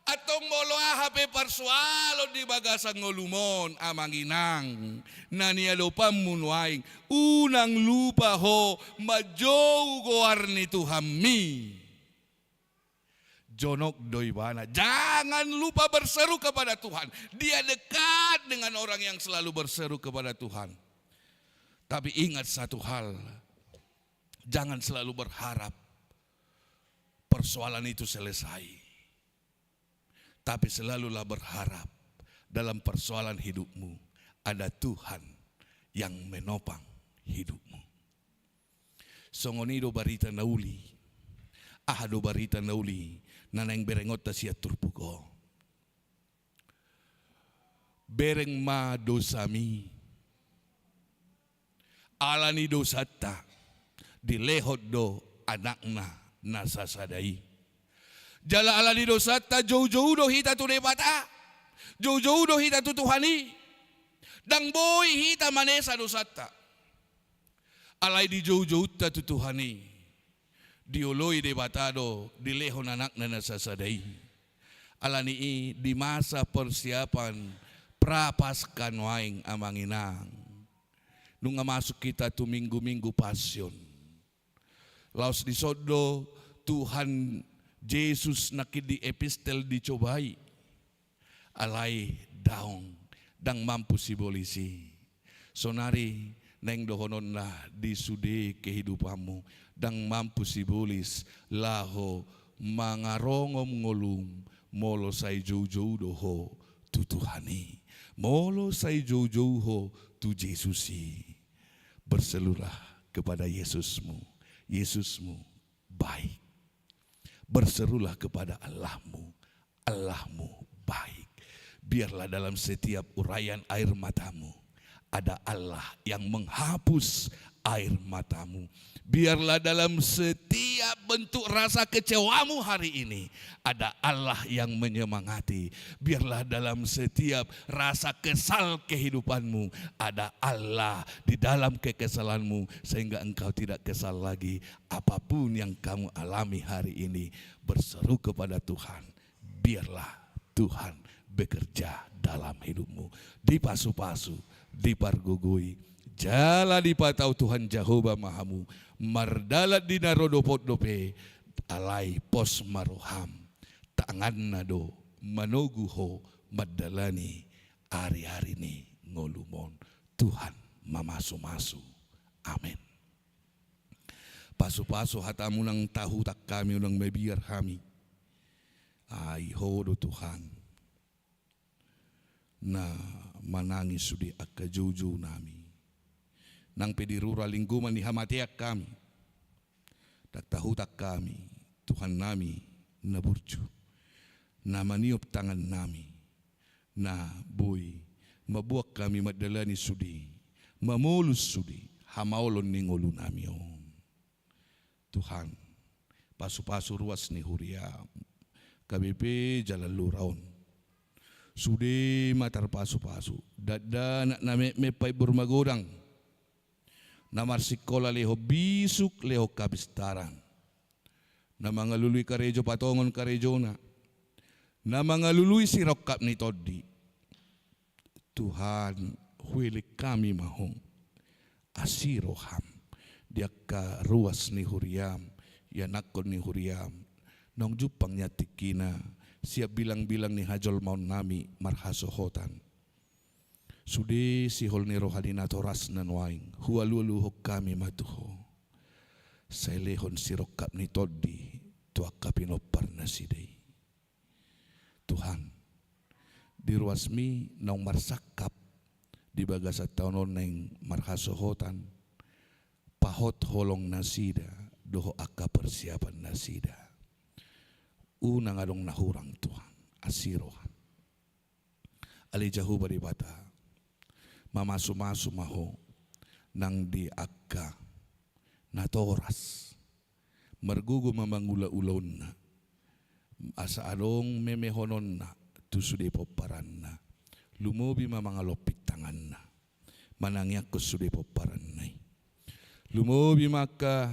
atong molo hape parsualo di bagasang ngolumon amanginang nania lupa munwaing unang lupa ho majou goar ni Tuhan mi jonok doibana. Jangan lupa berseru kepada Tuhan. Dia dekat dengan orang yang selalu berseru kepada Tuhan. Tapi ingat satu hal, jangan selalu berharap persoalan itu selesai. Tapi selalulah berharap dalam persoalan hidupmu ada Tuhan yang menopang hidupmu. Songonido barita nauli, ahado barita nauli, nanang berengot ta siya turpuko. Bereng ma dosami, alani dosata, dilehot do anakna nasasadai. Jala alani dosata jauh-jauh do hita tu debata, jauh-jauh do hita tu Tuhani, dang boy hita manesa dosata. Alay di jauh-jauh ta tu Tuhani, dioloi debatado, dilehon anakna nasasadai. Alani di masa persiapan Prapaskah waing amanginang. Nung masuk kita tu minggu-minggu pasyon. Laos di sodo Tuhan Yesus nakid di epistel dicobai. Alay daong dang mampu sibolisi. Sonari neng dohonon lah di sude kehidupanmu dang mampu sibolis laho mangarongom ngolum molo say jauh-jauh doho tu Tuhani. Molo say jauh-jauh ho tu Yesusi. Berseluruh kepada Yesusmu. Yesusmu baik. Berserulah kepada Allahmu. Allahmu baik. Biarlah dalam setiap uraian air matamu ada Allah yang menghapus air matamu. Biarlah dalam setiap bentuk rasa kecewamu hari ini ada Allah yang menyemangati. Biarlah dalam setiap rasa kesal kehidupanmu ada Allah di dalam kekesalanmu sehingga engkau tidak kesal lagi. Apapun yang kamu alami hari ini, berseru kepada Tuhan. Biarlah Tuhan bekerja dalam hidupmu. Dipasu-pasu, dipargugui, jala dipatau Tuhan Jehovah Mahamu, mardalat di narodopot dope, alai pos maroham, tangan nado, manoguho, madalani, hari-hari ni ngolumon, Tuhan mamasu-masu, amin. Pasu-pasu hatamu nang tahu tak kami unang mebiar kami, ay hodo Tuhan, na manangis sudi akka jauh-jauh nami. Nang pedirura lingkungan ni hamatiak kami. Tak tahu tak kami, Tuhan nami na burju. Na maniop tangan nami. Na boy, mabuak kami madalani sudi. Mamulus sudi, hamaulon ningolu nami om. Tuhan, pasu-pasu ruas ni huriam. KBP jalan luraon. Sudi matar pasu-pasu. Dada nak mepay bermagodang. Namar sikola leho bisuk leho kabistaran. Na mga luluy karejo patongon karejo na. Na mga luluy sirokap ni Toddi. Tuhan huilik kami mahong. Asiroham. Dia ka ruas ni huriam. Yanakon ni huriam. Nong jupang niya tikina. Siap bilang-bilang ni hajol maun nami marhasohotan. Sudi sihol ni rohani natoras nan waing. Huwaluhok kami matuho. Sa elehon sirokap ni Toddi. Tuaka pinopar na sidey. Tuhan. Di ruasmi naong marsakap. Di bagas at taonon nang marhasohotan. Pahot holong nasida. Doho akka persiapan nasida. Unang adong nahurang Tuhan. Asirohan. Ali Jehovah di bata. Mamasu-masu maho nang di akka natoras margugo mamangula-ulon na asa adong memehonon na tusude poparan na lumobi mamangalopit tangan na manangyak ko sude poparan na lumobi maka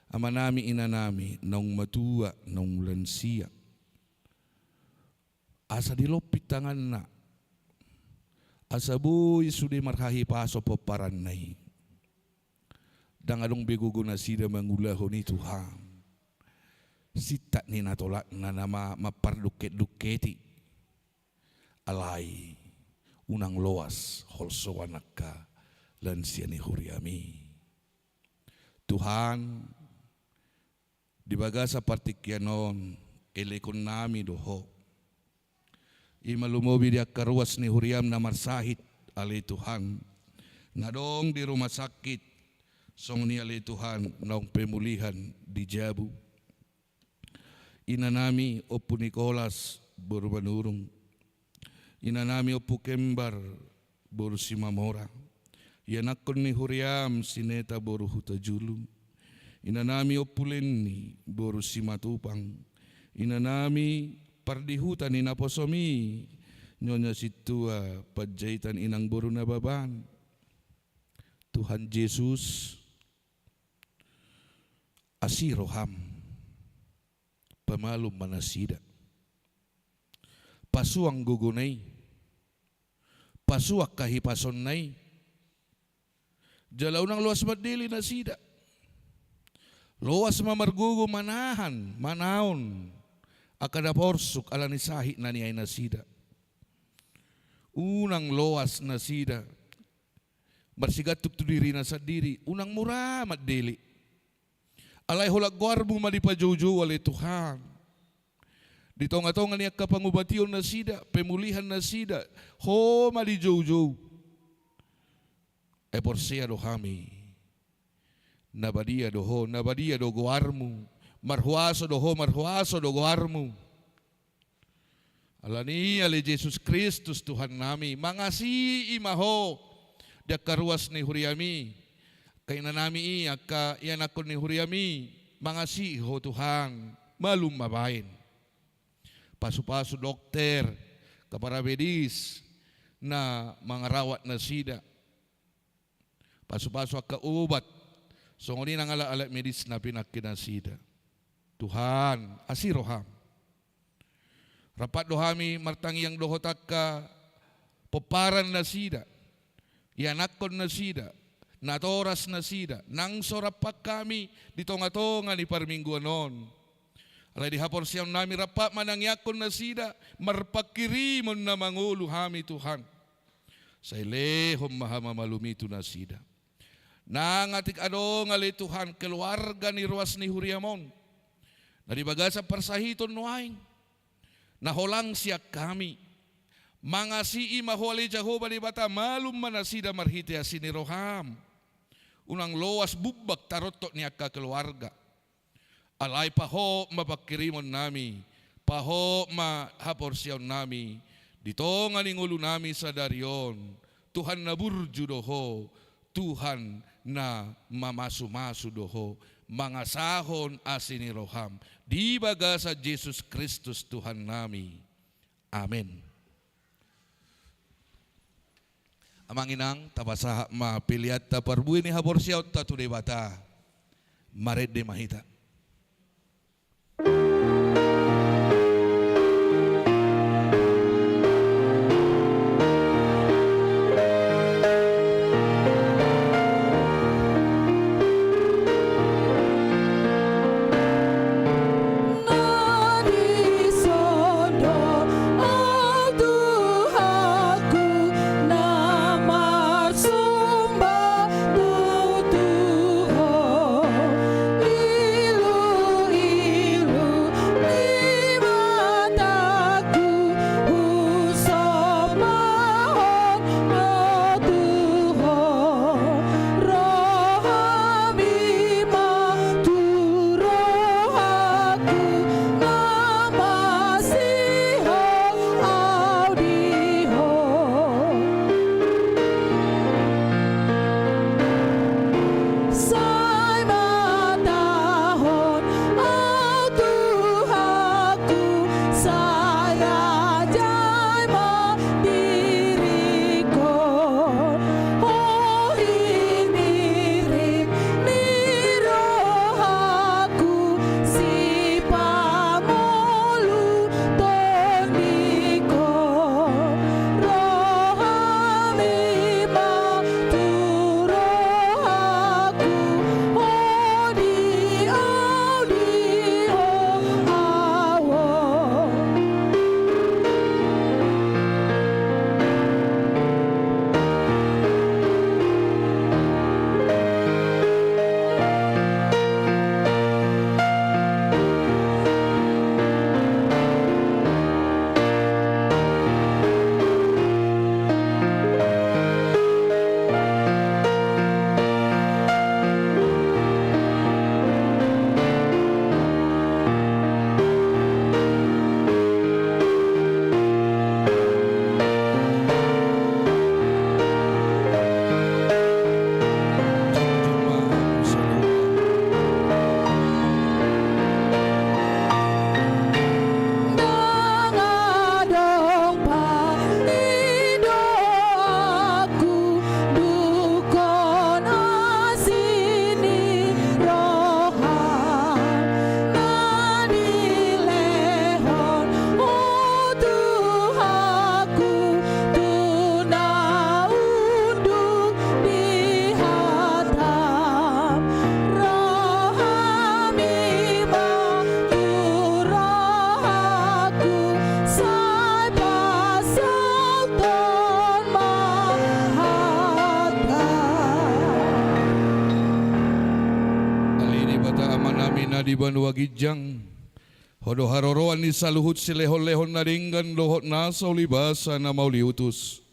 amanami inanami nong matua nong lansia asa dilopit tangan na asaboy sudi marhahi paso poparan nai. Dang adong begugo na sida mangulaho ni Tuhan. Sita ni natolak na nama maparduket-duketi. Alay unang loas holso anakka lansia ni huriami. Tuhan di bagasa partikyanon elekon nami doho. Imalumobi dia karuas ni Huriam na marsahit ali Tuhan. Nadong di rumah sakit song ni ali Tuhan naong pemulihan di Jabu. Inanami opo Nicolas boru manurung. Inanami opo Kembar boru si Mamora. Yanakon ni Huriam sineta boru hutajulum. Inanami opo Lenni boru si Matupang. Inanami pardihutan ni naposomi nyonya situa pajaitan inang boru nababan. Tuhan Yesus asiroham pamalum manasida pasuang gugunay pasuak kahipason nay jalaw ng luwas madili na sida luwas mamargugo manahan manaon akada porsuk ala ni sahi na niay nasida unang luwas na sida marsigatuk tu diri na sa diri unang mura madili alay hulagwar mo malipajojo wali Tuhan dito nga to nga niya kapangubation na sida pemulihan na sida ho malijojo ay porsiya do kami nabadia do ho nabadia do guarmu marhuaso do ho marhuaso do guarmu alani ali Jesus Kristus Tuhan nami mangasi imaho dia karuas ni Huriami kay nanami iya ka yan ako ni Huriami mangasi ho Tuhan malum mabain pasu-pasu dokter kaparabedis na mga rawat na sida pasu-pasu akaubat so ngoni nang ala medis na pinakinasida Tuhan asiroham rapat dohami martangyang dohotak ka peparan na sida yanakon na sida natoras na sida nang sorapak kami ditonga-tonga ni parmingguanon alay di hapon siyam nami rapat manangyakon na sida marpakirimon na mangulo hami Tuhan sa ilehom mahamamalumito na sida nangatik adong alay Tuhan keluarga ni ruas ni Huriamon na dibaga sa parsahiton nuaing naholang siya kami mga si imaholi Jehovah ni bata malum manasida marhiti asiniroham unang loas bubak tarotok niya keluarga alay paho mapakirimon nami paho mahaporsyon nami dito nga ningulo nami sa daryon Tuhan na burju doho Tuhan na mamasumasu doho mga sahon asiniroham di baga sa Jesus Kristus Tuhan nami amen. Amang inang tapasa mapiliat taparbuin ni haborsiyaw tatuloy bata mared de mahita. Sumba do Tuhan Hodo haroroan ni saluhut si lehon-lehon na ringgan lohot na sa ulibasa na mauliutus.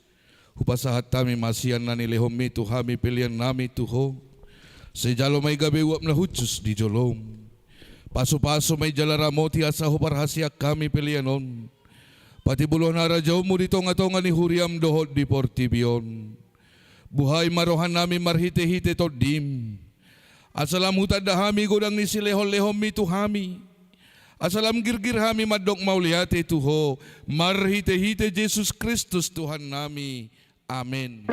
Hupasahat tami masiyan na ni lehom mi tuhami pilihan nami tuho. Sejalo may gabi wap na hutsus di jolom. Paso-paso may jalaramoti asa huparhasyak kami pilihanon. Pati buloh na radyaw mo dito nga ni huriam dohot di portibion. Buhay marohan nami marhite-hite to dim. Asalam hutad dahami godang ni si lehon-lehom mi tuhami. Asalam girgir hami madok mauliate tuho. Marhite-hite Jesus Kristus Tuhan nami. Amen.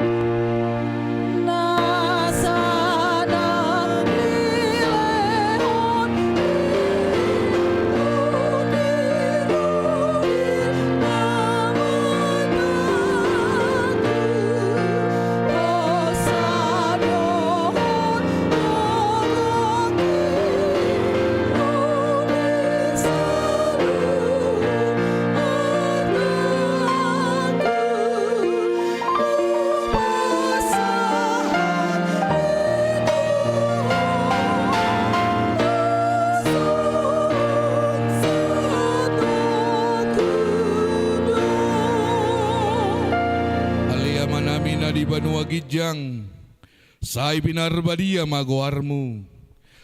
Di Banua Gijang, say pinarbadia magoarmu,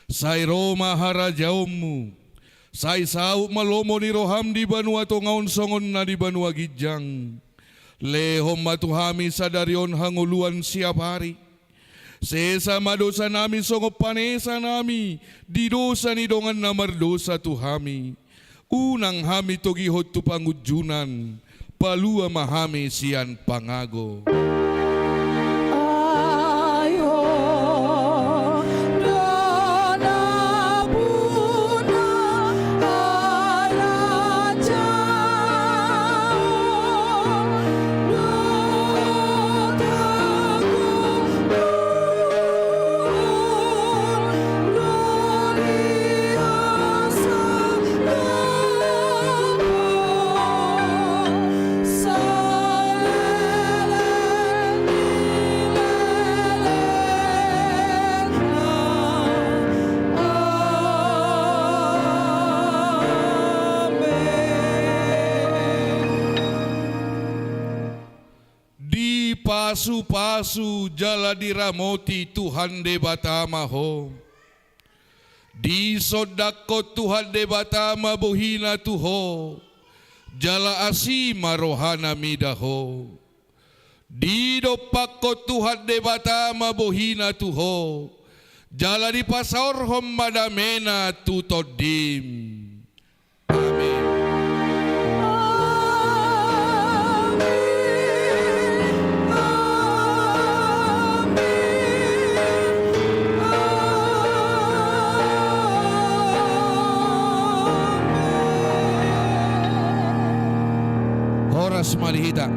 say Roma harajaummu, say sauk malomo ni roham di Banua tongaon songon na di Banua Gijang, lehom matuhami sadarion hanguluan siap hari, sesa madosa nami songop panesa nami, di dosa ni dongan namar dosa tuhami, unang hami togi hotu pangujunan, palua mahami sian pangago. Pasu-pasu jala diramoti Tuhan de Batama ho. Di sodako Tuhan de Batama bohina tuho. Jala asima rohana midaho. Di dopako Tuhan de Batama bohina tuho. Jala di pasor hom madamena tutodim. Amin. Horas malihita.